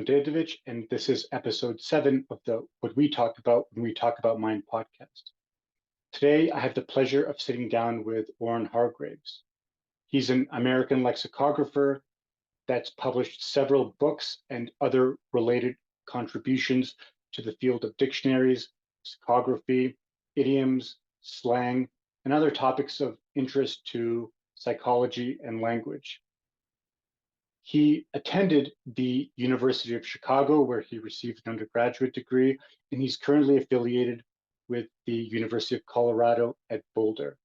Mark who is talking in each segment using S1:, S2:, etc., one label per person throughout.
S1: Dedović, and this is episode 7 of the What We Talk About When We Talk About Mind podcast. Today, I have the pleasure of sitting down with Orin Hargraves. He's an American lexicographer that's published several books and other related contributions to the field of dictionaries, lexicography, idioms, slang, and other topics of interest to psychology and language. He attended the University of Chicago, where he received an undergraduate degree, and he's currently affiliated with the University of Colorado at Boulder.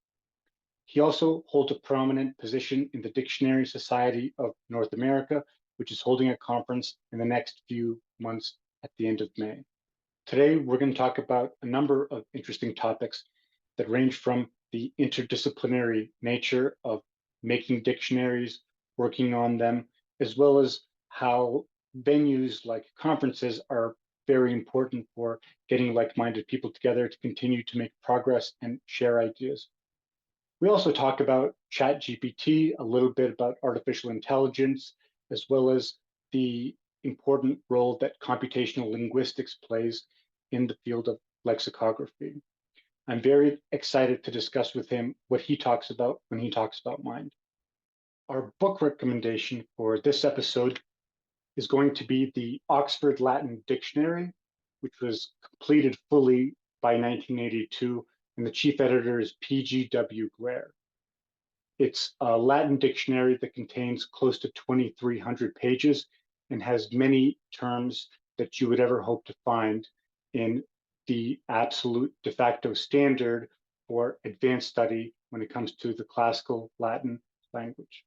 S1: He also holds a prominent position in the Dictionary Society of North America, which is holding a conference in the next few months at the end of May. Today, we're going to talk about a number of interesting topics that range from the interdisciplinary nature of making dictionaries, working on them, as well as how venues like conferences are very important for getting like-minded people together to continue to make progress and share ideas. We also talk about ChatGPT, a little bit about artificial intelligence, as well as the important role that computational linguistics plays in the field of lexicography. I'm very excited to discuss with him what he talks about when he talks about mind. Our book recommendation for this episode is going to be the Oxford Latin Dictionary, which was completed fully by 1982, and the chief editor is P.G.W. Blair. It's a Latin dictionary that contains close to 2,300 pages and has many terms that you would ever hope to find in the absolute de facto standard for advanced study when it comes to the classical Latin language.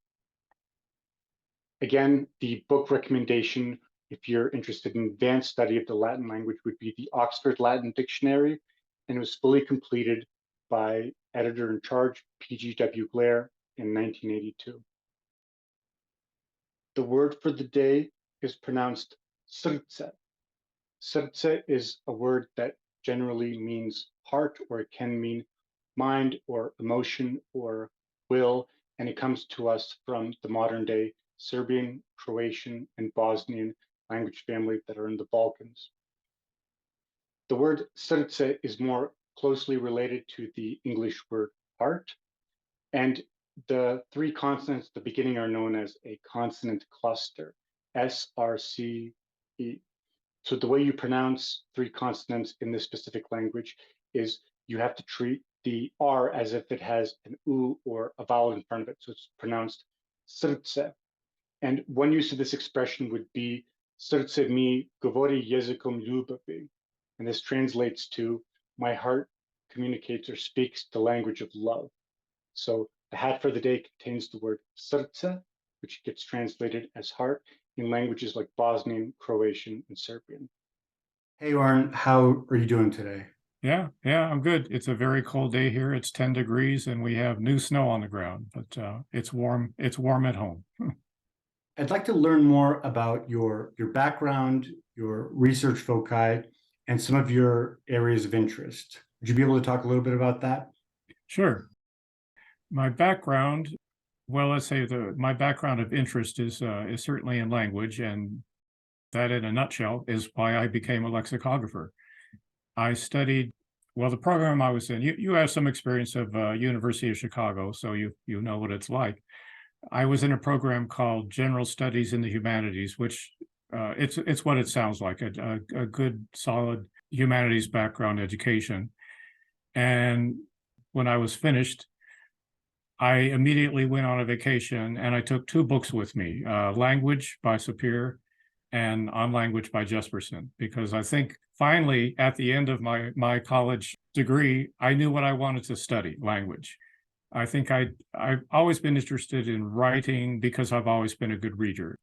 S1: Again, the book recommendation, if you're interested in advanced study of the Latin language, would be the Oxford Latin Dictionary, and it was fully completed by editor-in-charge P.G.W. Blair in 1982. The word for the day is pronounced srce. Srce is a word that generally means heart, or it can mean mind or emotion or will, and it comes to us from the modern day Serbian, Croatian, and Bosnian language family that are in the Balkans. The word srce is more closely related to the English word heart, and the three consonants at the beginning are known as a consonant cluster, srce. So the way you pronounce three consonants in this specific language is you have to treat the R as if it has an U or a vowel in front of it, so it's pronounced srce. And one use of this expression would be srce mi govori jezikom ljubavi. And this translates to my heart communicates or speaks the language of love. So the hat for the day contains the word srce, which gets translated as heart in languages like Bosnian, Croatian, and Serbian. Hey, Orin, how are you doing today?
S2: Yeah, I'm good. It's a very cold day here. It's 10 degrees and we have new snow on the ground, but it's warm. It's warm at home.
S1: I'd like to learn more about your background, your research foci, and some of your areas of interest. Would you be able to talk a little bit about that?
S2: Sure. My background, well, let's say my background of interest is certainly in language, and that in a nutshell is why I became a lexicographer. I studied, well, the program I was in, you have some experience of University of Chicago, so you know what it's like. I was in a program called General Studies in the Humanities, which it's what it sounds like, a good, solid humanities background education. And when I was finished, I immediately went on a vacation and I took two books with me, Language by Sapir and On Language by Jesperson, because I think finally at the end of my college degree, I knew what I wanted to study, language. I think I've always been interested in writing because I've always been a good reader,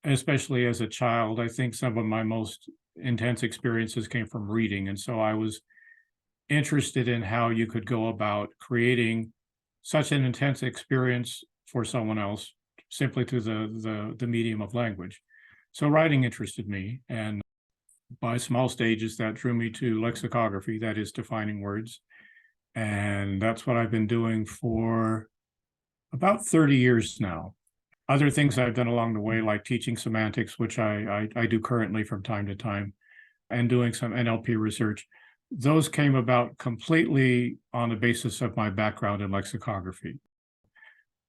S2: especially as a child. I think some of my most intense experiences came from reading. And so I was interested in how you could go about creating such an intense experience for someone else simply through the medium of language. So writing interested me. And by small stages, that drew me to lexicography, that is defining words. And that's what I've been doing for about 30 years now. Other things I've done along the way, like teaching semantics, which I do currently from time to time, and doing some NLP research, those came about completely on the basis of my background in lexicography.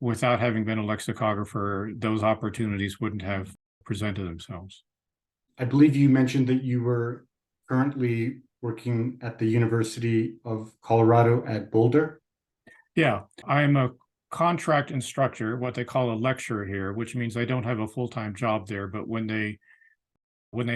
S2: Without having been a lexicographer, those opportunities wouldn't have presented themselves.
S1: I believe you mentioned that you were currently working at the University of Colorado at Boulder.
S2: Yeah, I'm a contract instructor, what they call a lecturer here, which means I don't have a full-time job there, but when they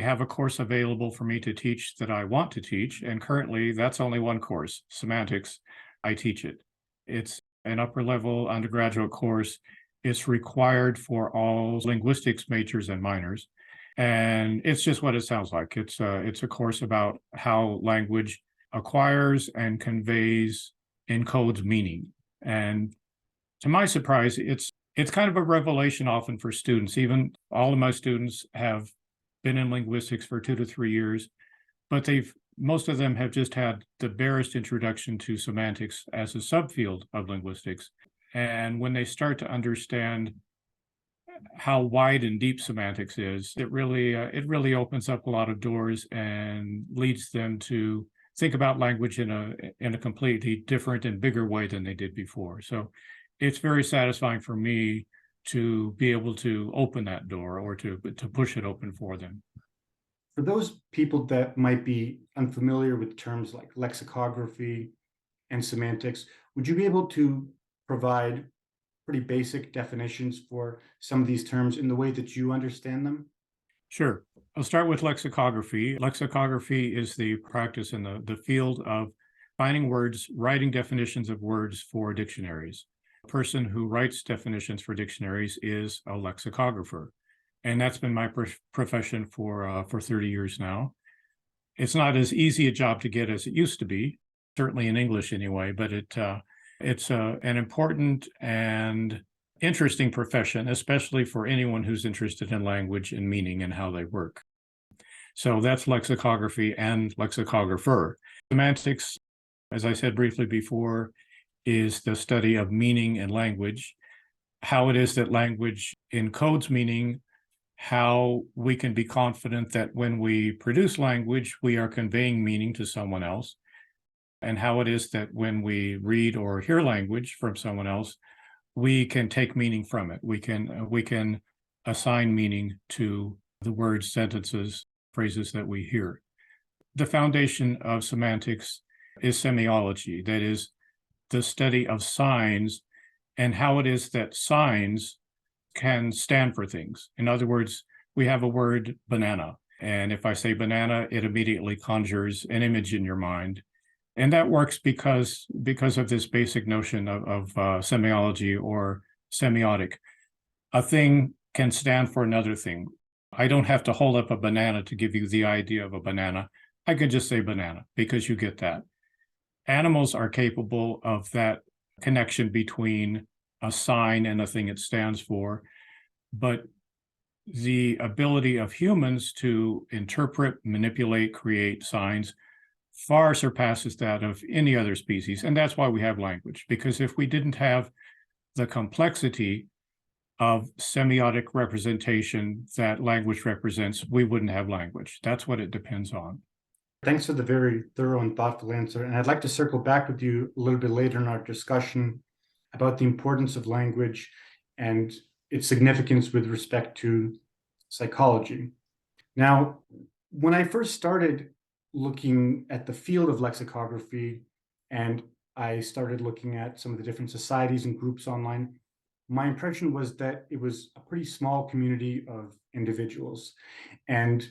S2: have a course available for me to teach that I want to teach, and currently that's only one course, semantics, I teach it. It's an upper level undergraduate course. It's required for all linguistics majors and minors. And it's just what it sounds like. It's a course about how language acquires and conveys, encodes meaning. And to my surprise, it's kind of a revelation often for students. Even all of my students have been in linguistics for 2 to 3 years, but most of them have just had the barest introduction to semantics as a subfield of linguistics. And when they start to understand how wide and deep semantics is, it really opens up a lot of doors and leads them to think about language in a completely different and bigger way than they did before. So it's very satisfying for me to be able to open that door or to push it open for them.
S1: For those people that might be unfamiliar with terms like lexicography and semantics, would you be able to provide pretty basic definitions for some of these terms in the way that you understand them?
S2: Sure. I'll start with lexicography. Lexicography is the practice in the field of finding words, writing definitions of words for dictionaries. A person who writes definitions for dictionaries is a lexicographer. And that's been my profession for 30 years now. It's not as easy a job to get as it used to be, certainly in English anyway, but it's an important and interesting profession, especially for anyone who's interested in language and meaning and how they work. So that's lexicography and lexicographer. Semantics, as I said briefly before, is the study of meaning in language, how it is that language encodes meaning, how we can be confident that when we produce language, we are conveying meaning to someone else, and how it is that when we read or hear language from someone else, we can take meaning from it. We can assign meaning to the words, sentences, phrases that we hear. The foundation of semantics is semiology, that is, the study of signs and how it is that signs can stand for things. In other words, we have a word banana, and if I say banana, it immediately conjures an image in your mind. And that works because of this basic notion of semiology or semiotic. A thing can stand for another thing. I don't have to hold up a banana to give you the idea of a banana. I can just say banana because you get that. Animals are capable of that connection between a sign and the thing it stands for, but the ability of humans to interpret, manipulate, create signs far surpasses that of any other species. And that's why we have language, because if we didn't have the complexity of semiotic representation that language represents, we wouldn't have language. That's what it depends on.
S1: Thanks for the very thorough and thoughtful answer. And I'd like to circle back with you a little bit later in our discussion about the importance of language and its significance with respect to psychology. Now, when I first started looking at the field of lexicography and I started looking at some of the different societies and groups online, my impression was that it was a pretty small community of individuals. And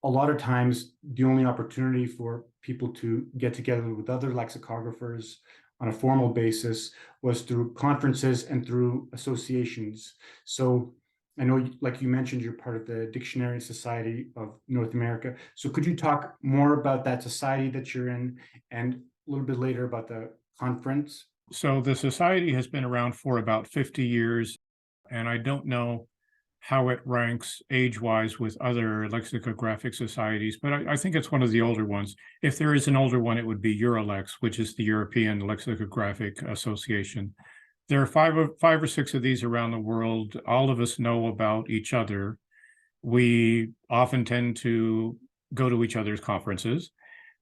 S1: a lot of times, the only opportunity for people to get together with other lexicographers on a formal basis was through conferences and through associations. So I know, like you mentioned, you're part of the Dictionary Society of North America. So could you talk more about that society that you're in and a little bit later about the conference?
S2: So the society has been around for about 50 years, and I don't know how it ranks age-wise with other lexicographic societies, but I think it's one of the older ones. If there is an older one, it would be Eurolex, which is the European Lexicographic Association. There are five or six of these around the world. All of us know about each other. We often tend to go to each other's conferences.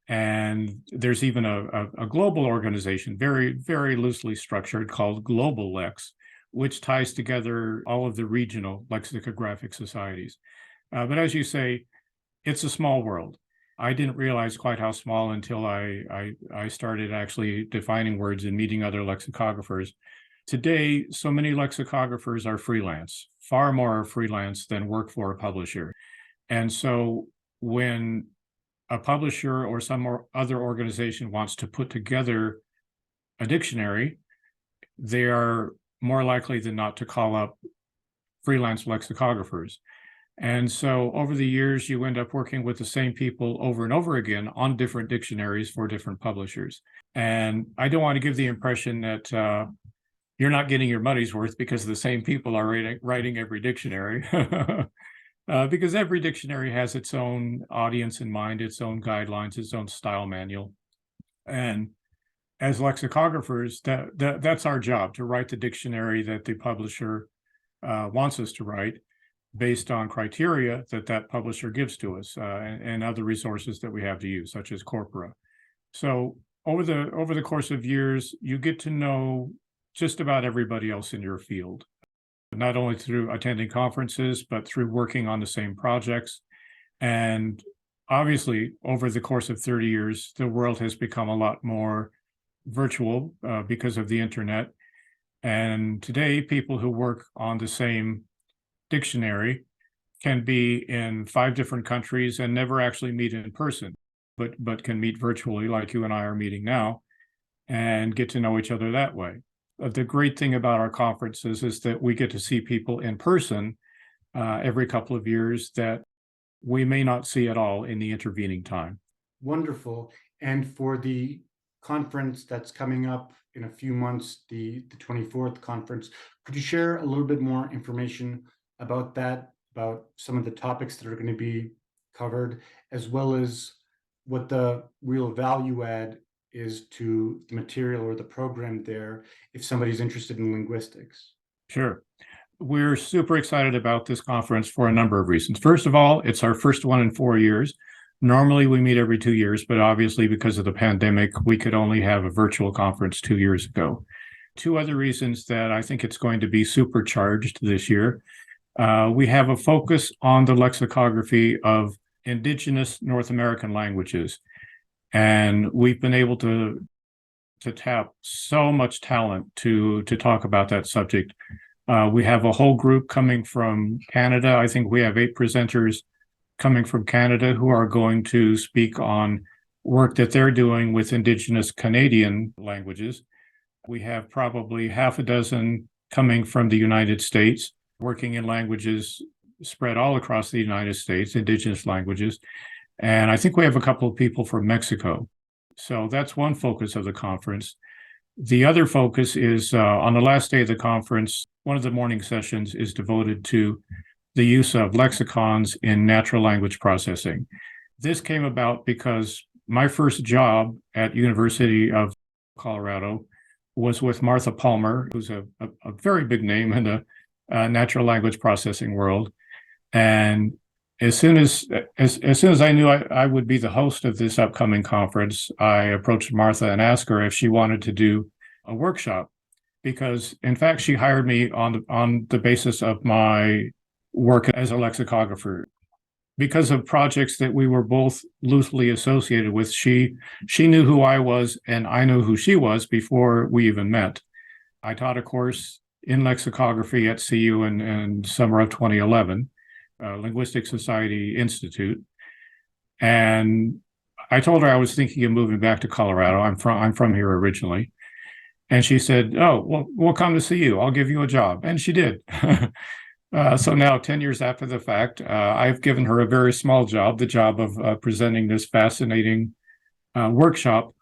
S2: And there's even a global organization, very, very loosely structured, called Global Lex, which ties together all of the regional lexicographic societies. But as you say, it's a small world. I didn't realize quite how small until I started actually defining words and meeting other lexicographers. Today, so many lexicographers are freelance, far more freelance than work for a publisher. And so when a publisher or some other organization wants to put together a dictionary, they are more likely than not to call up freelance lexicographers. And so over the years, you end up working with the same people over and over again on different dictionaries for different publishers. And I don't want to give the impression that you're not getting your money's worth because the same people are writing every dictionary. Because every dictionary has its own audience in mind, its own guidelines, its own style manual. And as lexicographers, that's our job, to write the dictionary that the publisher wants us to write based on criteria that publisher gives to us, and other resources that we have to use, such as corpora. So over the course of years, you get to know just about everybody else in your field, not only through attending conferences, but through working on the same projects. And obviously, over the course of 30 years, the world has become a lot more virtual because of the internet. And today, people who work on the same dictionary can be in 5 different countries and never actually meet in person, but can meet virtually like you and I are meeting now, and get to know each other that way. The great thing about our conferences is that we get to see people in person every couple of years that we may not see at all in the intervening time.
S1: Wonderful. And for the conference that's coming up in a few months, the 24th conference, could you share a little bit more information about that, about some of the topics that are going to be covered, as well as what the real value add is to the material or the program there if somebody's interested in linguistics?
S2: Sure. We're super excited about this conference for a number of reasons. First of all, it's our first one in 4 years. Normally we meet every 2 years, but obviously because of the pandemic, we could only have a virtual conference 2 years ago. 2 other reasons that I think it's going to be supercharged this year. We have a focus on the lexicography of indigenous North American languages. And we've been able to tap so much talent to talk about that subject. We have a whole group coming from Canada. I think we have 8 presenters coming from Canada who are going to speak on work that they're doing with indigenous Canadian languages. We have probably half a dozen coming from the United States, working in languages spread all across the United States, indigenous languages. And I think we have a couple of people from Mexico. So that's one focus of the conference. The other focus is on the last day of the conference, one of the morning sessions is devoted to the use of lexicons in natural language processing. This came about because my first job at University of Colorado was with Martha Palmer, who's a very big name in the natural language processing world. And as soon as I knew I would be the host of this upcoming conference, I approached Martha and asked her if she wanted to do a workshop, because in fact she hired me on the basis of my work as a lexicographer. Because of projects that we were both loosely associated with, she knew who I was and I knew who she was before we even met. I taught a course in lexicography at CU in summer of 2011. Linguistic Society Institute, and I told her I was thinking of moving back to Colorado. I'm from here originally, and she said, "Oh, well, we'll come to see you. I'll give you a job," and she did. So now, 10 years after the fact, I've given her a very small job, the job of presenting this fascinating workshop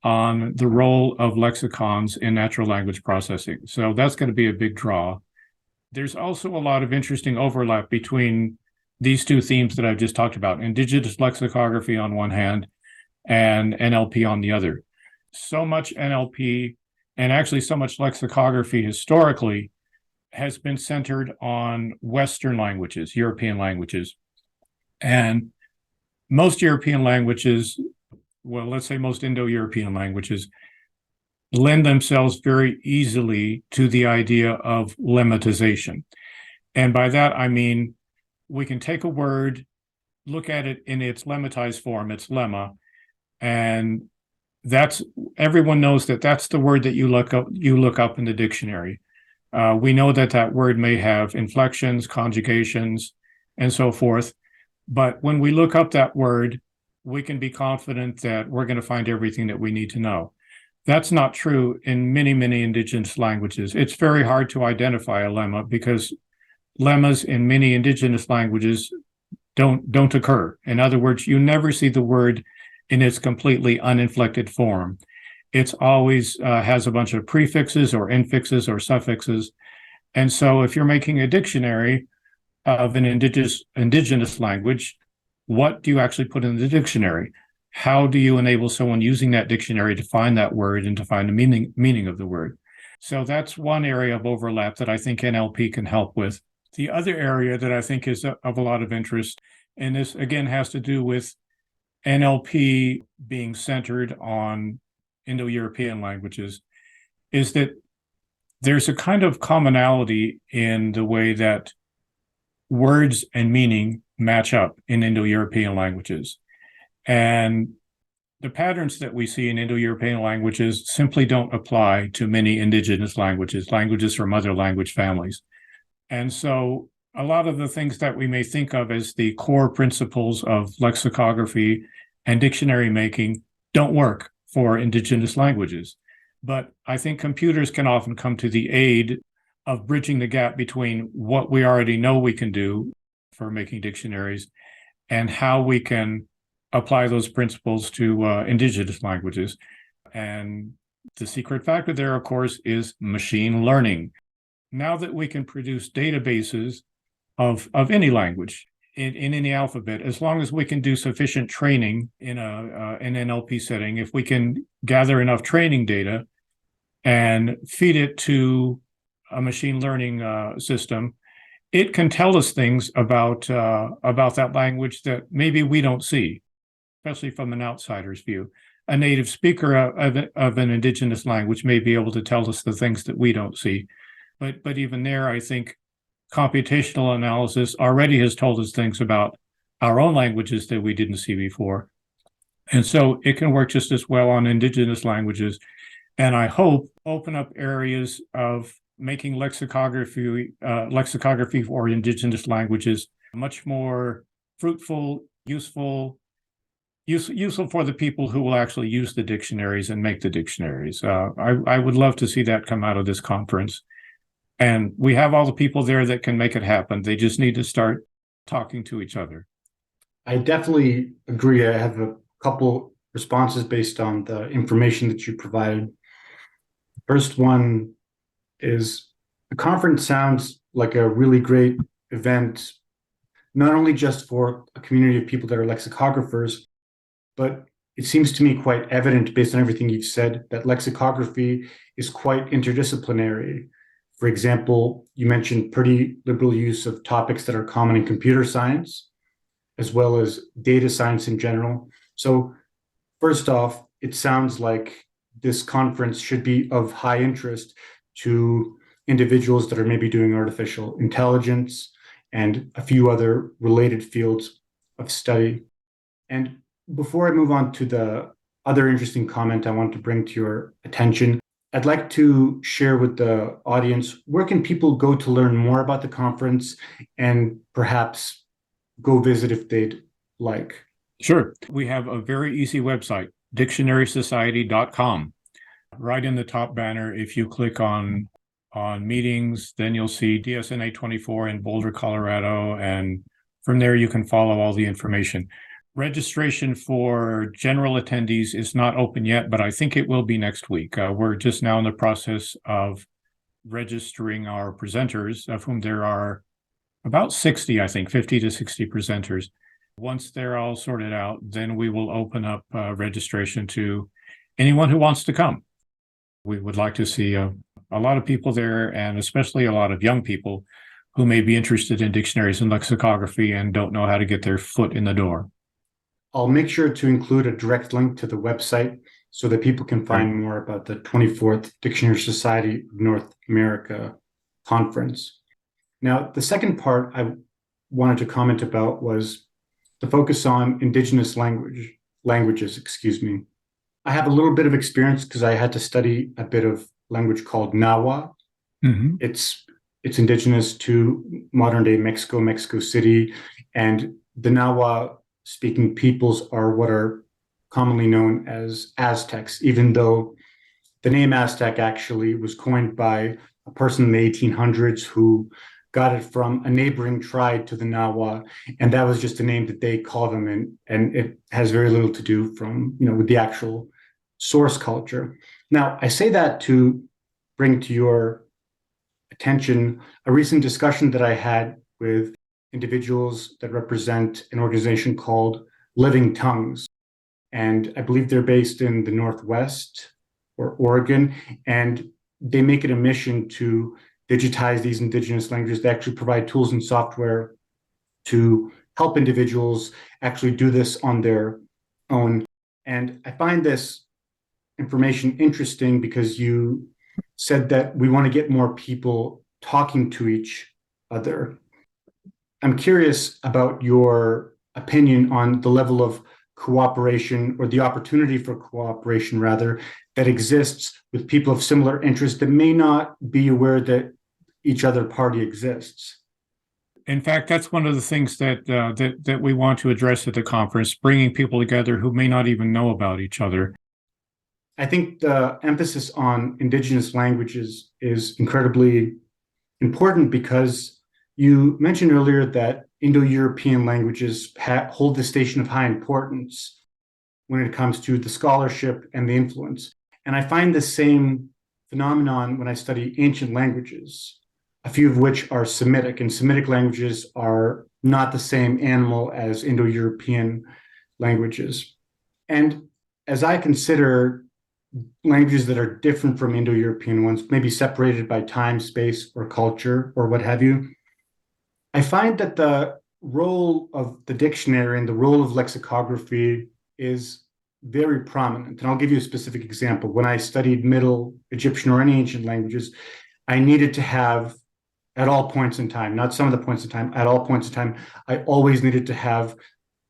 S2: on the role of lexicons in natural language processing. So that's going to be a big draw. There's also a lot of interesting overlap between these 2 themes that I've just talked about, indigenous lexicography on one hand and NLP on the other. So much NLP And actually, so much lexicography historically has been centered on Western languages, European languages. And most European languages, well, let's say most Indo-European languages, lend themselves very easily to the idea of lemmatization. And by that, I mean, we can take a word, look at it in its lemmatized form, its lemma, and everyone knows that that's the word that you look up in the dictionary. We know that that word may have inflections, conjugations, and so forth. But when we look up that word, we can be confident that we're going to find everything that we need to know. That's not true in many, many indigenous languages. It's very hard to identify a lemma because lemmas in many indigenous languages don't occur. In other words, you never see the word in its completely uninflected form. It's always has a bunch of prefixes or infixes or suffixes. And so if you're making a dictionary of an indigenous language, what do you actually put in the dictionary? How do you enable someone using that dictionary to find that word and to find the meaning of the word? So that's one area of overlap that I think NLP can help with. The other area that I think is of a lot of interest, and this again has to do with NLP being centered on Indo-European languages, is that there's a kind of commonality in the way that words and meaning match up in Indo-European languages. And the patterns that we see in Indo-European languages simply don't apply to many indigenous languages, languages from other language families. And so a lot of the things that we may think of as the core principles of lexicography and dictionary making don't work for indigenous languages. But I think computers can often come to the aid of bridging the gap between what we already know we can do for making dictionaries and how we can apply those principles to indigenous languages. And the secret factor there, of course, is machine learning. Now that we can produce databases of any language in any alphabet, as long as we can do sufficient training in an NLP setting, if we can gather enough training data and feed it to a machine learning system, it can tell us things about that language that maybe we don't see, especially from an outsider's view. A native speaker of an indigenous language may be able to tell us the things that we don't see. But even there, I think computational analysis already has told us things about our own languages that we didn't see before. And so it can work just as well on indigenous languages. And I hope open up areas of making lexicography for indigenous languages much more fruitful, useful for the people who will actually use the dictionaries and make the dictionaries. I would love to see that come out of this conference. And we have all the people there that can make it happen. They just need to start talking to each other.
S1: I definitely agree. I have a couple responses based on the information that you provided. First one is the conference sounds like a really great event, not only just for a community of people that are lexicographers, but it seems to me quite evident based on everything you've said that lexicography is quite interdisciplinary. For example, you mentioned pretty liberal use of topics that are common in computer science, as well as data science in general. So first off, it sounds like this conference should be of high interest to individuals that are maybe doing artificial intelligence and a few other related fields of study. And before I move on to the other interesting comment I want to bring to your attention, I'd like to share with the audience, where can people go to learn more about the conference and perhaps go visit if they'd like?
S2: Sure. We have a very easy website, dictionarysociety.com. Right in the top banner, if you click on meetings, then you'll see DSNA 24 in Boulder, Colorado. And from there, you can follow all the information. Registration for general attendees is not open yet, but I think it will be next week. We're just now in the process of registering our presenters, of whom there are about 60, I think, 50 to 60 presenters. Once they're all sorted out, then we will open up registration to anyone who wants to come. We would like to see a lot of people there, and especially a lot of young people who may be interested in dictionaries and lexicography and don't know how to get their foot in the door.
S1: I'll make sure to include a direct link to the website so that people can find more about the 24th Dictionary Society of North America conference. Now, the second part I wanted to comment about was the focus on indigenous languages. I have a little bit of experience because I had to study a bit of language called Nahuatl.
S2: Mm-hmm.
S1: It's indigenous to modern day Mexico, Mexico City, and the Nahuatl speaking peoples are what are commonly known as Aztecs, even though the name Aztec actually was coined by a person in the 1800s who got it from a neighboring tribe to the Nahuatl, and that was just a name that they call them, and it has very little to do with the actual source culture. Now, I say that to bring to your attention a recent discussion that I had with individuals that represent an organization called Living Tongues. And I believe they're based in the Northwest or Oregon, and they make it a mission to digitize these indigenous languages. They actually provide tools and software to help individuals actually do this on their own. And I find this information interesting because you said that we want to get more people talking to each other. I'm curious about your opinion on the level of cooperation, or the opportunity for cooperation rather, that exists with people of similar interests that may not be aware that each other party exists.
S2: In fact, that's one of the things that we want to address at the conference, bringing people together who may not even know about each other.
S1: I think the emphasis on indigenous languages is incredibly important because you mentioned earlier that Indo-European languages hold the station of high importance when it comes to the scholarship and the influence. And I find the same phenomenon when I study ancient languages, a few of which are Semitic, and Semitic languages are not the same animal as Indo-European languages. And as I consider languages that are different from Indo-European ones, maybe separated by time, space, or culture, or what have you, I find that the role of the dictionary and the role of lexicography is very prominent. And I'll give you a specific example. When I studied Middle Egyptian or any ancient languages, I needed to have, at all points in time, not some of the points in time, at all points in time, I always needed to have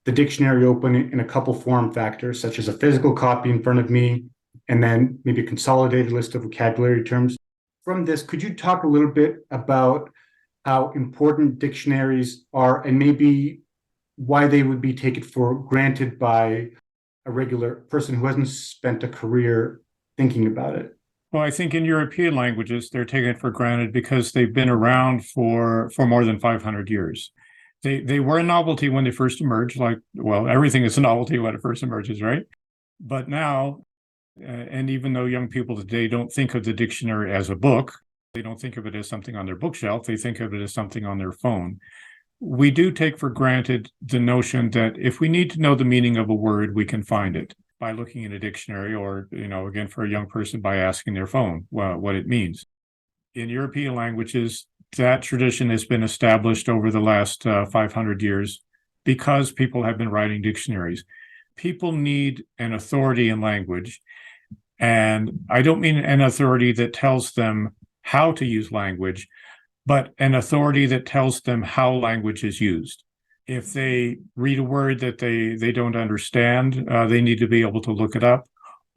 S1: the dictionary open in a couple form factors, such as a physical copy in front of me, and then maybe a consolidated list of vocabulary terms. From this, could you talk a little bit about how important dictionaries are and maybe why they would be taken for granted by a regular person who hasn't spent a career thinking about it?
S2: Well, I think in European languages, they're taken for granted because they've been around for more than 500 years. They were a novelty when they first emerged, everything is a novelty when it first emerges, right? But now, and even though young people today don't think of the dictionary as a book, they don't think of it as something on their bookshelf, they think of it as something on their phone. We do take for granted the notion that if we need to know the meaning of a word, we can find it by looking in a dictionary, or, again, for a young person, by asking their phone what it means. In European languages, that tradition has been established over the last 500 years because people have been writing dictionaries. People need an authority in language, and I don't mean an authority that tells them how to use language, but an authority that tells them how language is used. If they read a word that they don't understand, they need to be able to look it up.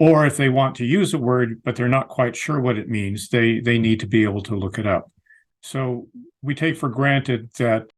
S2: Or if they want to use a word, but they're not quite sure what it means, they need to be able to look it up. So we take for granted that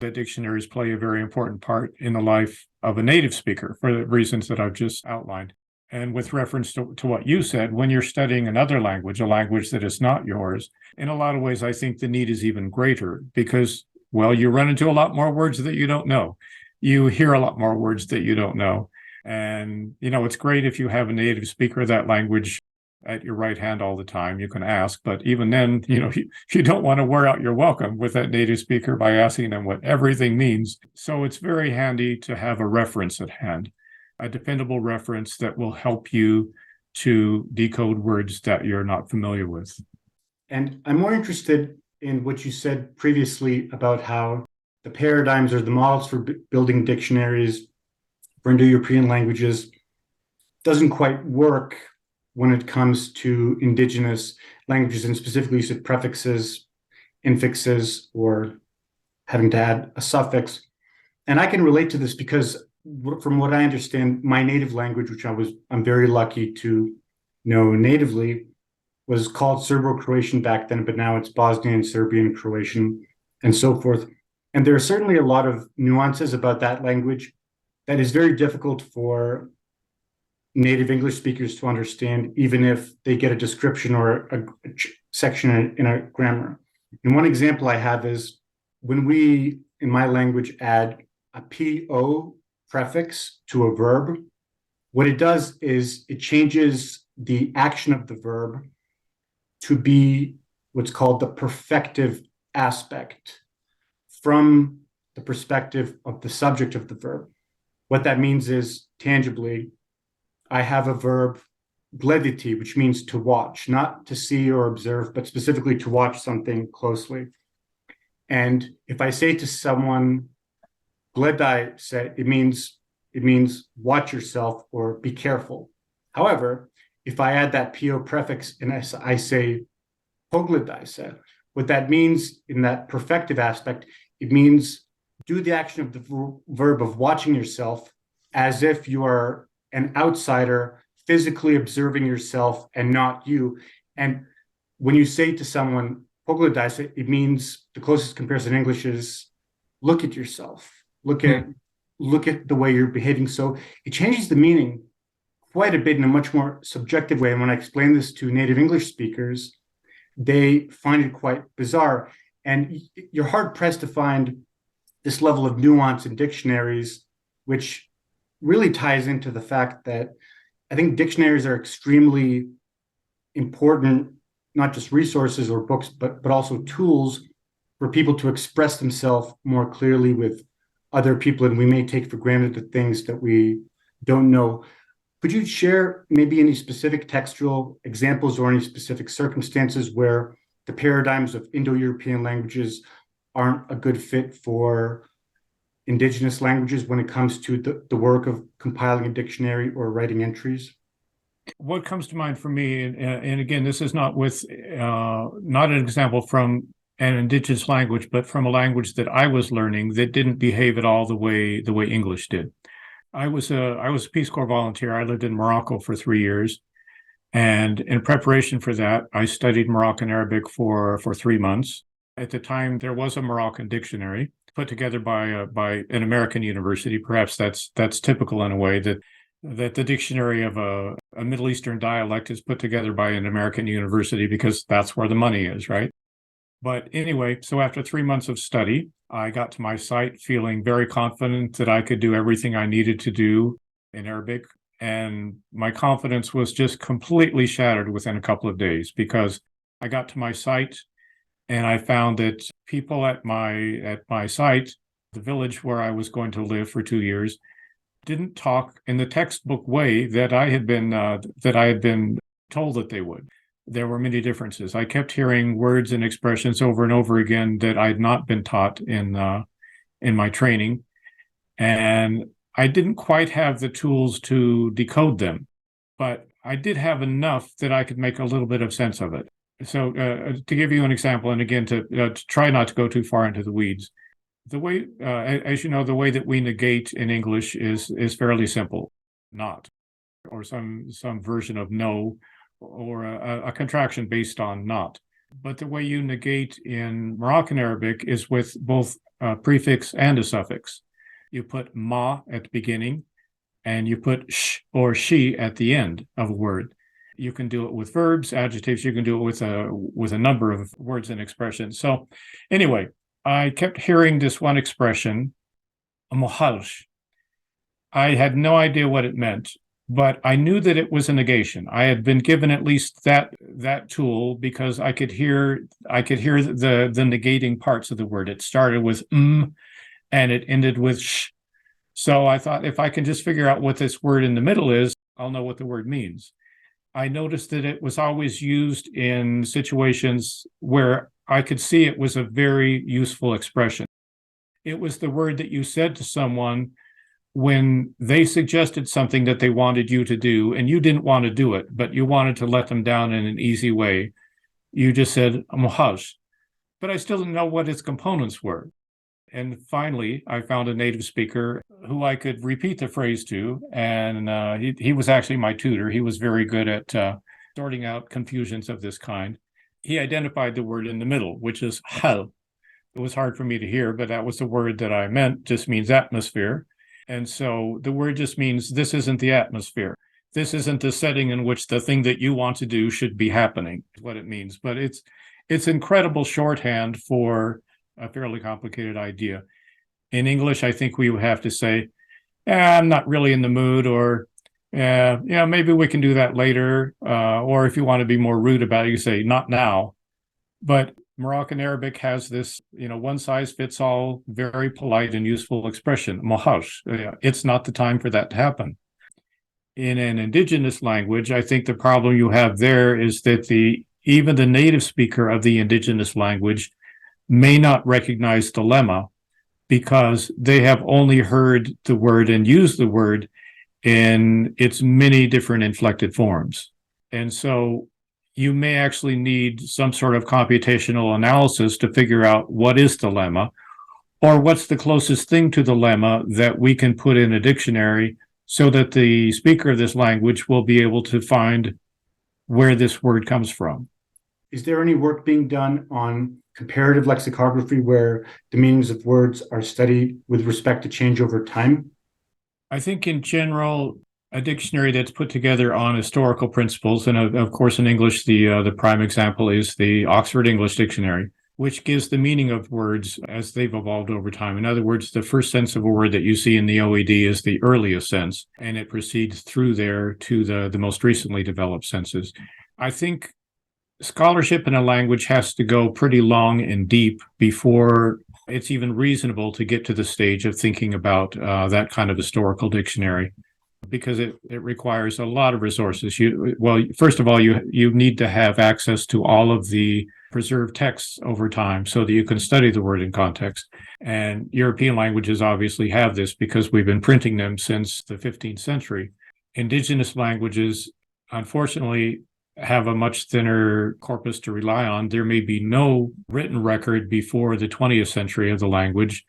S2: dictionaries play a very important part in the life of a native speaker for the reasons that I've just outlined. And with reference to what you said, when you're studying another language, a language that is not yours, in a lot of ways, I think the need is even greater because, you run into a lot more words that you don't know. You hear a lot more words that you don't know. And, it's great if you have a native speaker of that language at your right hand all the time. You can ask, but even then, you don't want to wear out your welcome with that native speaker by asking them what everything means. So it's very handy to have a reference at hand, a dependable reference that will help you to decode words that you're not familiar with.
S3: And I'm more interested in what you said previously about how the paradigms or the models for building dictionaries for Indo-European languages doesn't quite work when it comes to indigenous languages, and specifically you said prefixes, infixes, or having to add a suffix. And I can relate to this because from what I understand, my native language, which I'm very lucky to know natively, was called Serbo-Croatian back then, but now it's Bosnian, Serbian, Croatian, and so forth. And there are certainly a lot of nuances about that language that is very difficult for native English speakers to understand, even if they get a description or a section in a grammar. And one example I have is when we, in my language, add a PO prefix to a verb, what it does is it changes the action of the verb to be what's called the perfective aspect from the perspective of the subject of the verb. What that means is, tangibly, I have a verb, glediti, which means to watch, not to see or observe, but specifically to watch something closely. And if I say to someone, gledai, it means watch yourself or be careful. However, if I add that PO prefix and I say pogledai, what that means in that perfective aspect, it means do the action of the verb of watching yourself as if you are an outsider physically observing yourself and not you. And when you say to someone pogledai, it means the closest comparison in English is look at yourself, look at the way you're behaving. So it changes the meaning quite a bit in a much more subjective way. And when I explain this to native English speakers, they find it quite bizarre. And you're hard pressed to find this level of nuance in dictionaries, which really ties into the fact that I think dictionaries are extremely important, not just resources or books, but also tools for people to express themselves more clearly with other people. And we may take for granted the things that we don't know. Could you share maybe any specific textual examples or any specific circumstances where the paradigms of Indo-European languages aren't a good fit for indigenous languages when it comes to the work of compiling a dictionary or writing entries?
S2: What comes to mind for me, and again, this is not not an example from an indigenous language, but from a language that I was learning that didn't behave at all the way English did. I was a Peace Corps volunteer. I lived in Morocco for 3 years, and in preparation for that, I studied Moroccan Arabic for 3 months. At the time, there was a Moroccan dictionary put together by an American university. Perhaps that's typical in a way that the dictionary of a Middle Eastern dialect is put together by an American university because that's where the money is, right? But anyway, so after 3 months of study, I got to my site feeling very confident that I could do everything I needed to do in Arabic. And my confidence was just completely shattered within a couple of days because I got to my site and I found that people at my site, the village where I was going to live for 2 years, didn't talk in the textbook way that I had been told that they would. There were many differences. I kept hearing words and expressions over and over again that I'd not been taught in my training, and I didn't quite have the tools to decode them, but I did have enough that I could make a little bit of sense of it. So to give you an example, and again, to try not to go too far into the weeds, the way, as you know, the way that we negate in English is fairly simple, not, or some version of no, or a contraction based on not. But the way you negate in Moroccan Arabic is with both a prefix and a suffix. You put ma at the beginning, and you put sh or she at the end of a word. You can do it with verbs, adjectives. You can do it with a number of words and expressions. So anyway, I kept hearing this one expression, mohalsh. I had no idea what it meant, but I knew that it was a negation. I had been given at least that tool because I could hear the negating parts of the word. It started with and it ended with sh. So I thought if I can just figure out what this word in the middle is, I'll know what the word means. I noticed that it was always used in situations where I could see it was a very useful expression. It was the word that you said to someone when they suggested something that they wanted you to do, and you didn't want to do it, but you wanted to let them down in an easy way. You just said, "Mohaj," but I still didn't know what its components were. And finally, I found a native speaker who I could repeat the phrase to, and he was actually my tutor. He was very good at sorting out confusions of this kind. He identified the word in the middle, which is hal. It was hard for me to hear, but that was the word that I meant, just means atmosphere. And so the word just means this isn't the atmosphere. This isn't the setting in which the thing that you want to do should be happening, is what it means. But it's incredible shorthand for a fairly complicated idea. In English, I think we would have to say, I'm not really in the mood, or yeah, maybe we can do that later. Or if you want to be more rude about it, you say, not now. But Moroccan Arabic has this, one size fits all, very polite and useful expression, mohaj. It's not the time for that to happen. In an indigenous language, I think the problem you have there is that even the native speaker of the indigenous language may not recognize the lemma because they have only heard the word and used the word in its many different inflected forms. And so you may actually need some sort of computational analysis to figure out what is the lemma, or what's the closest thing to the lemma that we can put in a dictionary so that the speaker of this language will be able to find where this word comes from.
S3: Is there any work being done on comparative lexicography where the meanings of words are studied with respect to change over time?
S2: I think in general, a dictionary that's put together on historical principles, and of course in English, the prime example is the Oxford English Dictionary, which gives the meaning of words as they've evolved over time. In other words, the first sense of a word that you see in the OED is the earliest sense, and it proceeds through there to the most recently developed senses. I think scholarship in a language has to go pretty long and deep before it's even reasonable to get to the stage of thinking about that kind of historical dictionary, because it requires a lot of resources. First of all, you need to have access to all of the preserved texts over time so that you can study the word in context. And European languages obviously have this because we've been printing them since the 15th century. Indigenous languages, unfortunately, have a much thinner corpus to rely on. There may be no written record before the 20th century of the language,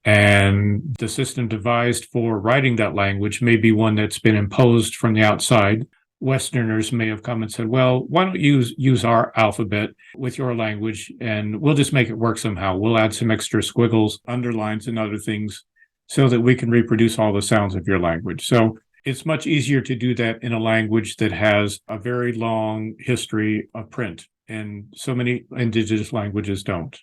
S2: and the system devised for writing that language may be one that's been imposed from the outside. Westerners may have come and said, well, why don't you use our alphabet with your language, and we'll just make it work somehow. We'll add some extra squiggles, underlines, and other things so that we can reproduce all the sounds of your language. So it's much easier to do that in a language that has a very long history of print, and so many indigenous languages don't.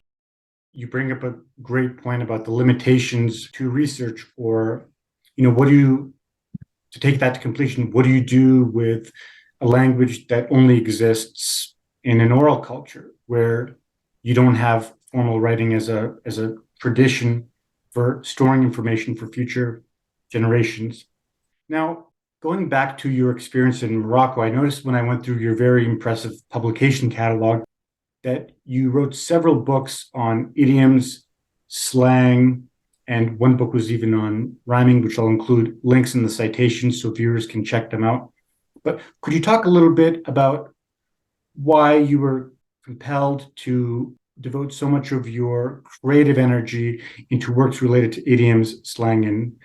S3: You bring up a great point about the limitations to research, or, to take that to completion, what do you do with a language that only exists in an oral culture where you don't have formal writing as a tradition for storing information for future generations? Now, going back to your experience in Morocco, I noticed when I went through your very impressive publication catalog that you wrote several books on idioms, slang, and one book was even on rhyming, which I'll include links in the citations so viewers can check them out. But could you talk a little bit about why you were compelled to devote so much of your creative energy into works related to idioms, slang, and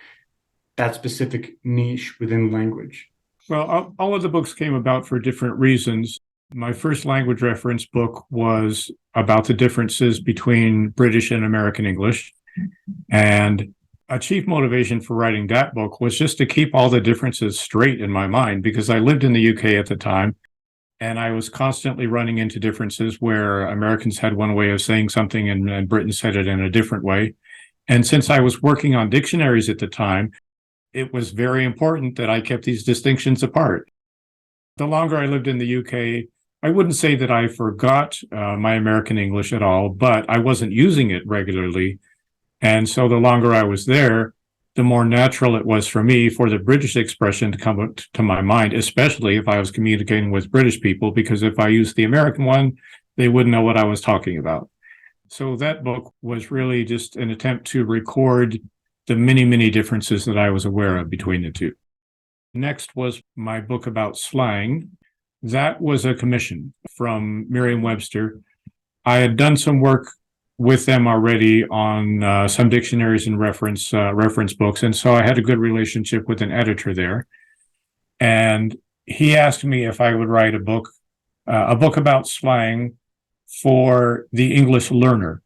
S3: that specific niche within language?
S2: Well, all of the books came about for different reasons. My first language reference book was about the differences between British and American English. And a chief motivation for writing that book was just to keep all the differences straight in my mind, because I lived in the UK at the time, and I was constantly running into differences where Americans had one way of saying something and Britain said it in a different way. And since I was working on dictionaries at the time, it was very important that I kept these distinctions apart. The longer I lived in the UK, I wouldn't say that I forgot my American English at all, but I wasn't using it regularly. And so the longer I was there, the more natural it was for me for the British expression to come up to my mind, especially if I was communicating with British people, because if I used the American one, they wouldn't know what I was talking about. So that book was really just an attempt to record the many, many differences that I was aware of between the two. Next was my book about slang. That was a commission from Merriam-Webster. I had done some work with them already on some dictionaries and reference books, and so I had a good relationship with an editor there. And he asked me if I would write a book about slang for the English learner.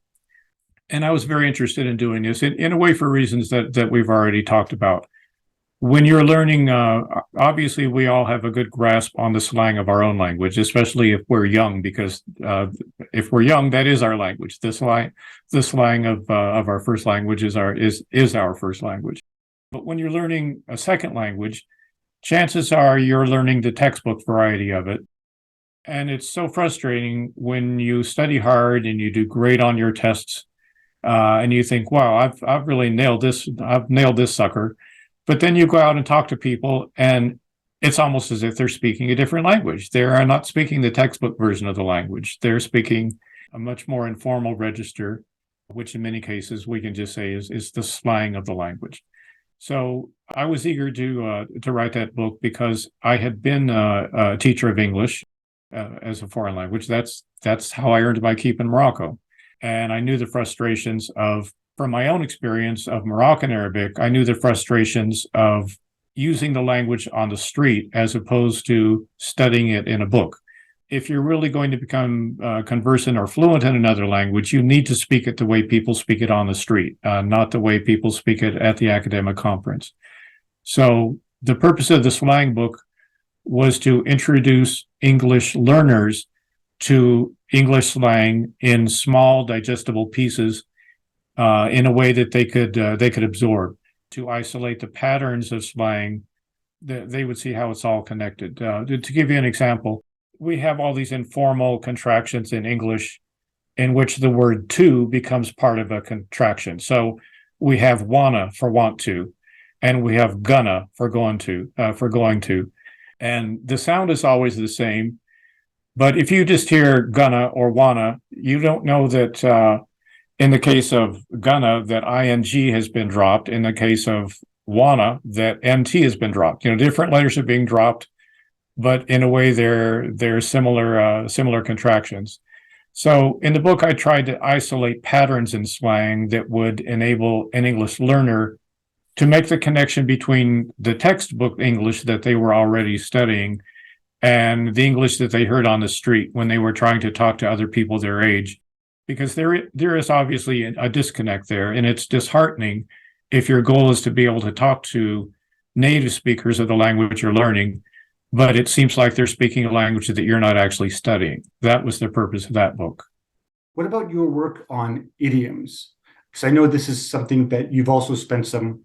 S2: And I was very interested in doing this in a way for reasons that we've already talked about. When you're learning, obviously we all have a good grasp on the slang of our own language, especially if we're young, because if we're young, that is our language. The slang of our first language is our first language. But when you're learning a second language, chances are you're learning the textbook variety of it. And it's so frustrating when you study hard and you do great on your tests, and you think, wow, I've really nailed this. I've nailed this sucker. But then you go out and talk to people, and it's almost as if they're speaking a different language. They are not speaking the textbook version of the language. They're speaking a much more informal register, which in many cases we can just say is the slang of the language. So I was eager to write that book because I had been a teacher of English as a foreign language. That's how I earned my keep in Morocco. And I knew the frustrations from my own experience of Moroccan Arabic, I knew the frustrations of using the language on the street as opposed to studying it in a book. If you're really going to become conversant or fluent in another language, you need to speak it the way people speak it on the street, not the way people speak it at the academic conference. So the purpose of the slang book was to introduce English learners to English slang in small, digestible pieces in a way that they could absorb, to isolate the patterns of slang. They would see how it's all connected. To give you an example, we have all these informal contractions in English in which the word to becomes part of a contraction. So we have wanna for want to, and we have gonna for going to. And the sound is always the same. But if you just hear gonna or wanna, you don't know that in the case of gonna, that ing has been dropped. In the case of wanna, that nt has been dropped. Different letters are being dropped, but in a way they're similar contractions. So in the book, I tried to isolate patterns in slang that would enable an English learner to make the connection between the textbook English that they were already studying and the English that they heard on the street when they were trying to talk to other people their age. Because there is obviously a disconnect there, and it's disheartening if your goal is to be able to talk to native speakers of the language you're learning, but it seems like they're speaking a language that you're not actually studying. That was the purpose of that book.
S3: What about your work on idioms? Because I know this is something that you've also spent some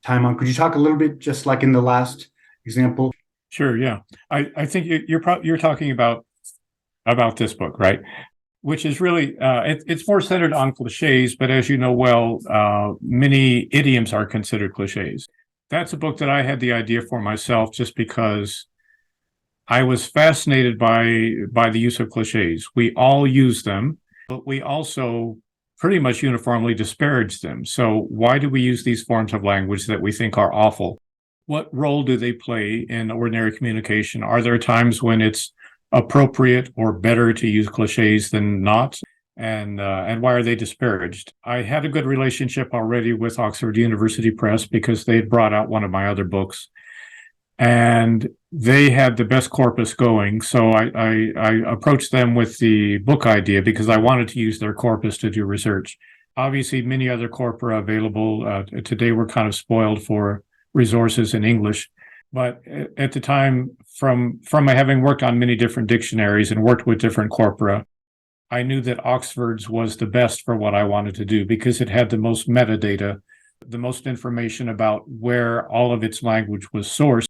S3: time on. Could you talk a little bit, just like in the last example?
S2: Sure, yeah. I think you're talking about this book, right? Which is really, it's more centered on cliches, but as you know well, many idioms are considered cliches. That's a book that I had the idea for myself just because I was fascinated by the use of cliches. We all use them, but we also pretty much uniformly disparage them. So why do we use these forms of language that we think are awful? What role do they play in ordinary communication? Are there times when it's appropriate or better to use cliches than not? And why are they disparaged? I had a good relationship already with Oxford University Press because they had brought out one of my other books, and they had the best corpus going. So I approached them with the book idea because I wanted to use their corpus to do research. Obviously, many other corpora available. Today, we're kind of spoiled for resources in English. But at the time, from having worked on many different dictionaries and worked with different corpora, I knew that Oxford's was the best for what I wanted to do because it had the most metadata, the most information about where all of its language was sourced.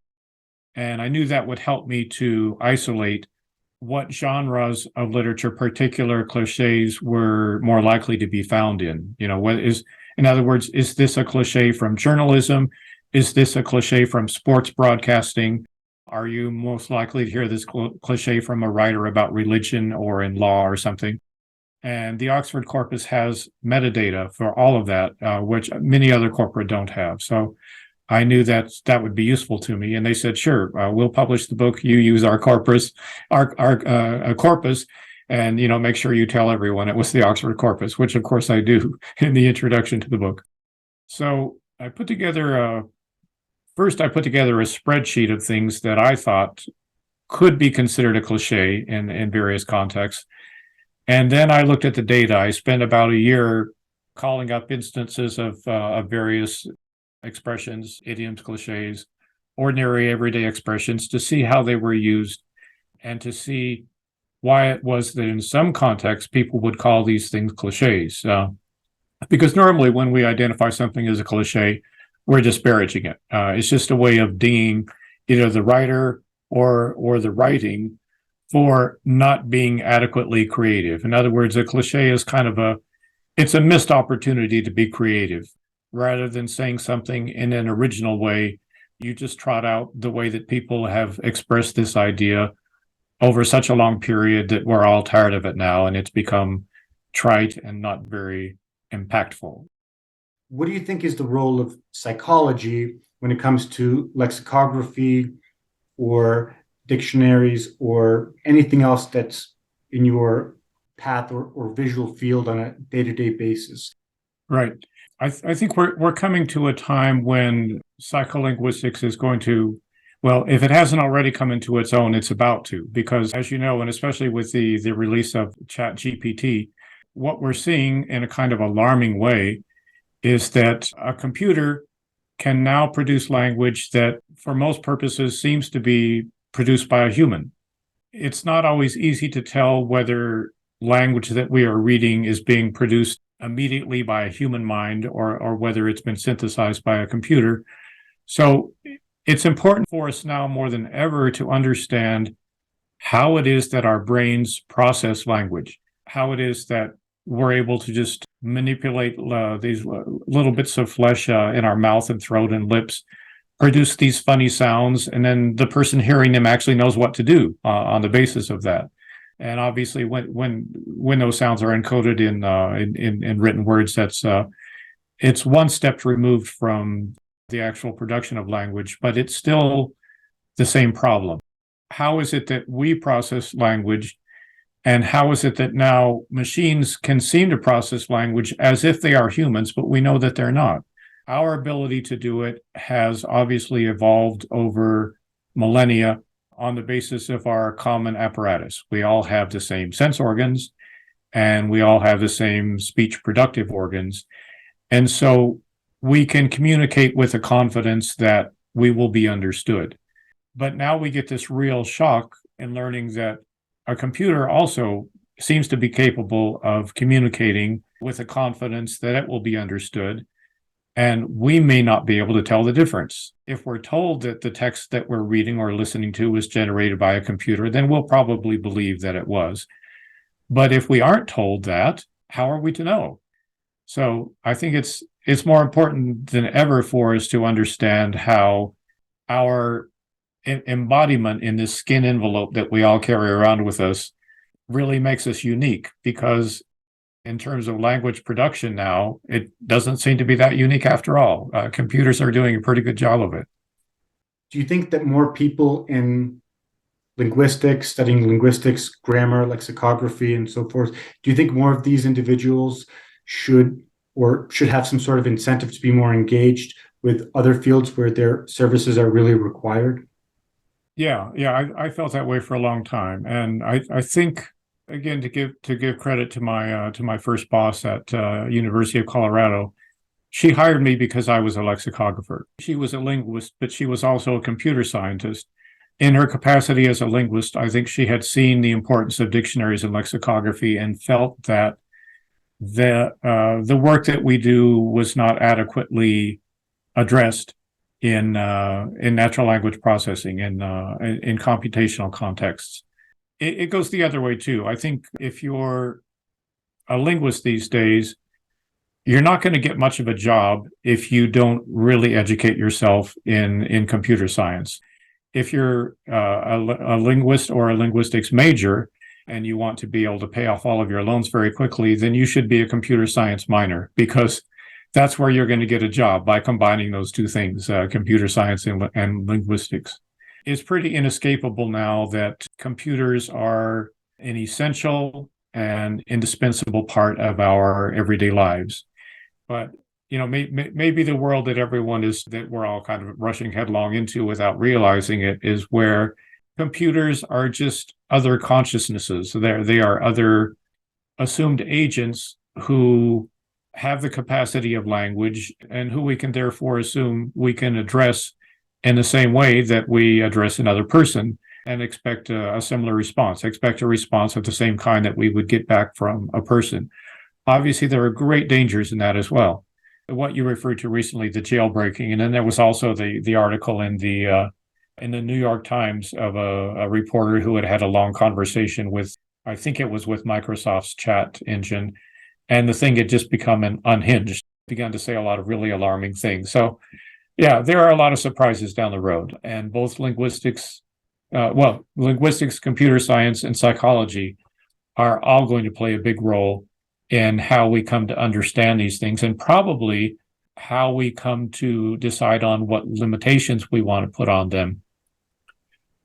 S2: And I knew that would help me to isolate what genres of literature particular cliches were more likely to be found in. In other words, is this a cliche from journalism? Is this a cliche from sports broadcasting? Are you most likely to hear this cliche from a writer about religion or in law or something? And the Oxford corpus has metadata for all of that, which many other corpora don't have. So I knew that that would be useful to me. And they said, sure, we'll publish the book. You use our corpus, our corpus, and, make sure you tell everyone it was the Oxford corpus, which of course I do in the introduction to the book. So I put together first I put together a spreadsheet of things that I thought could be considered a cliche in various contexts. And then I looked at the data. I spent about a year calling up instances of various expressions, idioms, cliches, ordinary everyday expressions to see how they were used and to see why it was that in some contexts people would call these things cliches. Because normally when we identify something as a cliche, we're disparaging it. It's just a way of dinging either the writer or the writing for not being adequately creative. In other words, a cliche is kind of it's a missed opportunity to be creative. Rather than saying something in an original way, you just trot out the way that people have expressed this idea over such a long period that we're all tired of it now, and it's become trite and not very impactful.
S3: What do you think is the role of psychology when it comes to lexicography or dictionaries or anything else that's in your path or visual field on a day-to-day basis?
S2: Right. I think we're coming to a time when psycholinguistics is going to, well, if it hasn't already come into its own, it's about to, because as you know, and especially with the release of ChatGPT, what we're seeing in a kind of alarming way is that a computer can now produce language that for most purposes seems to be produced by a human. It's not always easy to tell whether language that we are reading is being produced immediately by a human mind or whether it's been synthesized by a computer. So it's important for us now more than ever to understand how it is that our brains process language, how it is that we're able to just manipulate these little bits of flesh in our mouth and throat and lips, produce these funny sounds, and then the person hearing them actually knows what to do on the basis of that. And obviously, when those sounds are encoded in written words, it's one step removed from the actual production of language, but it's still the same problem. How is it that we process language, and how is it that now machines can seem to process language as if they are humans, but we know that they're not? Our ability to do it has obviously evolved over millennia on the basis of our common apparatus. We all have the same sense organs, and we all have the same speech productive organs. And so we can communicate with a confidence that we will be understood. But now we get this real shock in learning that a computer also seems to be capable of communicating with a confidence that it will be understood. And we may not be able to tell the difference. If we're told that the text that we're reading or listening to was generated by a computer, then we'll probably believe that it was. But if we aren't told that, how are we to know? So I think it's more important than ever for us to understand how our embodiment in this skin envelope that we all carry around with us really makes us unique, because in terms of language production now, it doesn't seem to be that unique after all. Computers are doing a pretty good job of it.
S3: Do you think that more people in linguistics, studying linguistics, grammar, lexicography, and so forth, do you think more of these individuals should have some sort of incentive to be more engaged with other fields where their services are really required?
S2: Yeah, I felt that way for a long time, and I think, again, to give credit to my first boss at University of Colorado, she hired me because I was a lexicographer. She was a linguist, but she was also a computer scientist. In her capacity as a linguist, I think she had seen the importance of dictionaries and lexicography and felt that the work that we do was not adequately addressed in natural language processing and in computational contexts. It goes the other way too. I think if you're a linguist these days, you're not going to get much of a job if you don't really educate yourself in computer science. If you're a linguist or a linguistics major and you want to be able to pay off all of your loans very quickly, then you should be a computer science minor, because that's where you're going to get a job, by combining those two things, computer science and linguistics. It's pretty inescapable now that computers are an essential and indispensable part of our everyday lives. But maybe the world that we're all kind of rushing headlong into without realizing it is where computers are just other consciousnesses. They are other assumed agents who have the capacity of language and who we can therefore assume we can address in the same way that we address another person, and expect a similar response, expect a response of the same kind that we would get back from a person. Obviously, there are great dangers in that as well. What you referred to recently, the jailbreaking, and then there was also the article in the New York Times of a reporter who had had a long conversation with, I think it was with Microsoft's chat engine, and the thing had just become unhinged, began to say a lot of really alarming things. So, yeah, there are a lot of surprises down the road, and both linguistics, computer science, and psychology are all going to play a big role in how we come to understand these things, and probably how we come to decide on what limitations we want to put on them.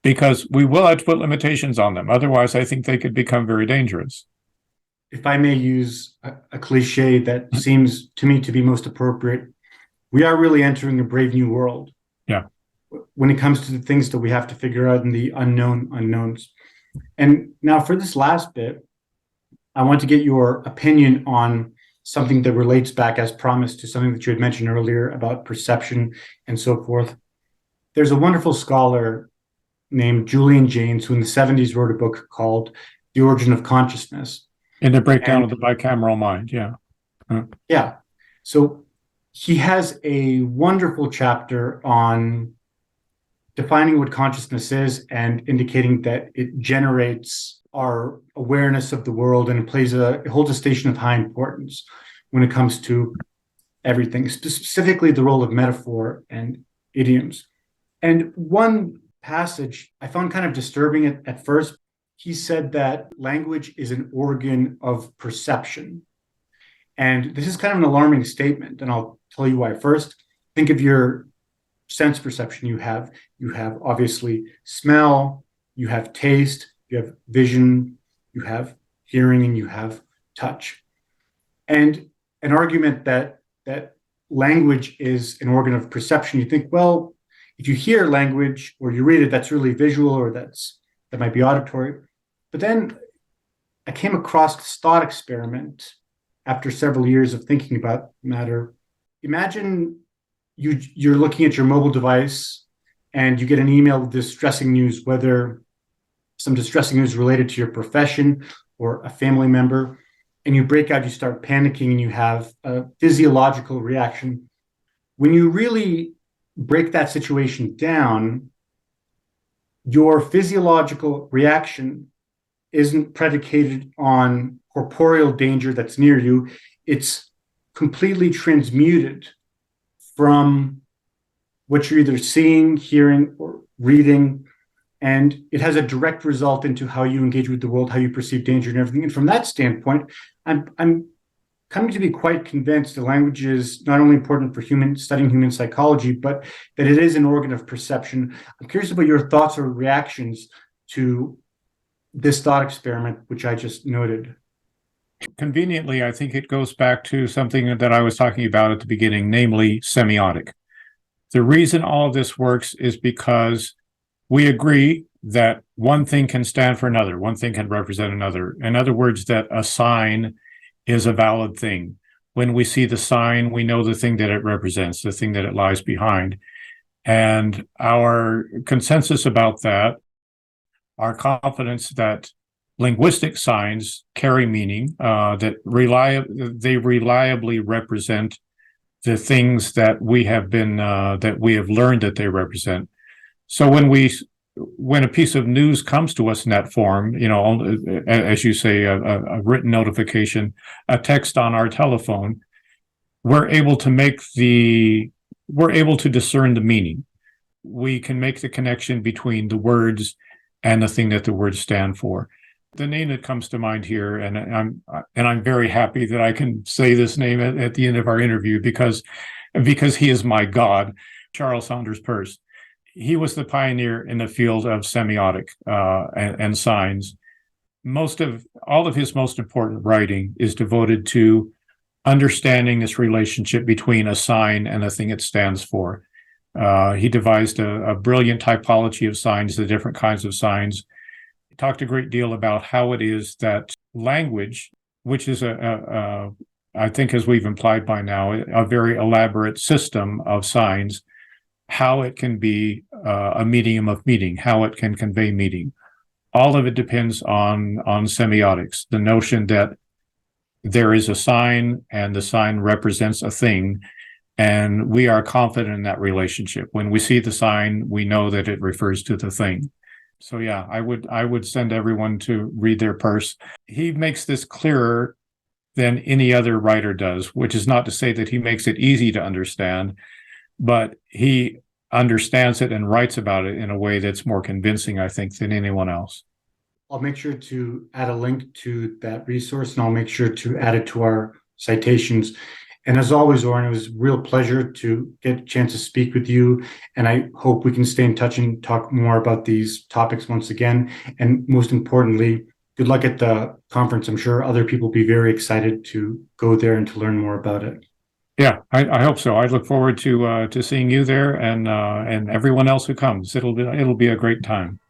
S2: Because we will have to put limitations on them. Otherwise, I think they could become very dangerous.
S3: If I may use a cliche that seems to me to be most appropriate, we are really entering a brave new world.
S2: Yeah.
S3: When it comes to the things that we have to figure out in the unknown unknowns. And now for this last bit, I want to get your opinion on something that relates back, as promised, to something that you had mentioned earlier about perception and so forth. There's a wonderful scholar named Julian Jaynes who in the 70s wrote a book called The Origin of Consciousness.
S2: In the breakdown of the bicameral mind, yeah.
S3: Yeah. So he has a wonderful chapter on defining what consciousness is and indicating that it generates our awareness of the world, and it holds a station of high importance when it comes to everything, specifically the role of metaphor and idioms. And one passage I found kind of disturbing at first. He said that language is an organ of perception. And this is kind of an alarming statement, and I'll tell you why. First, think of your sense perception. You have obviously smell, you have taste, you have vision, you have hearing, and you have touch. And an argument that language is an organ of perception, you think, well, if you hear language or you read it, that's really visual, or that might be auditory. But then I came across this thought experiment after several years of thinking about the matter. Imagine you're looking at your mobile device and you get an email with distressing news, whether some distressing news related to your profession or a family member, and you break out, you start panicking, and you have a physiological reaction. When you really break that situation down, your physiological reaction isn't predicated on corporeal danger that's near you. It's completely transmuted from what you're either seeing, hearing, or reading. And it has a direct result into how you engage with the world, how you perceive danger and everything. And from that standpoint, I'm coming to be quite convinced that language is not only important for studying human psychology, but that it is an organ of perception. I'm curious about your thoughts or reactions to this thought experiment, which I just noted.
S2: Conveniently, I think it goes back to something that I was talking about at the beginning, namely semiotic. The reason all of this works is because we agree that one thing can stand for another, one thing can represent another. In other words, that a sign is a valid thing. When we see the sign, we know the thing that it represents, the thing that it lies behind. And our consensus about that, our confidence that linguistic signs carry meaning, that they reliably represent the things that we have learned that they represent. So when a piece of news comes to us in that form, as you say, a written notification, a text on our telephone, we're able to discern the meaning. We can make the connection between the words and the thing that the words stand for. The name that comes to mind here, and I'm very happy that I can say this name at the end of our interview because he is my god, Charles Saunders Peirce. He was the pioneer in the field of semiotic and signs. All of his most important writing is devoted to understanding this relationship between a sign and the thing it stands for. He devised a brilliant typology of signs, the different kinds of signs. He talked a great deal about how it is that language, which is I think, as we've implied by now, a very elaborate system of signs, how it can be a medium of meaning, how it can convey meaning. All of it depends on semiotics, the notion that there is a sign and the sign represents a thing, and we are confident in that relationship. When we see the sign, we know that it refers to the thing. So yeah, I would send everyone to read their Peirce. He makes this clearer than any other writer does, which is not to say that he makes it easy to understand, but he understands it and writes about it in a way that's more convincing, I think, than anyone else.
S3: I'll make sure to add a link to that resource, and I'll make sure to add it to our citations. And as always, Orin, it was a real pleasure to get a chance to speak with you. And I hope we can stay in touch and talk more about these topics once again. And most importantly, good luck at the conference. I'm sure other people will be very excited to go there and to learn more about it.
S2: Yeah, I hope so. I look forward to seeing you there and everyone else who comes. It'll be a great time.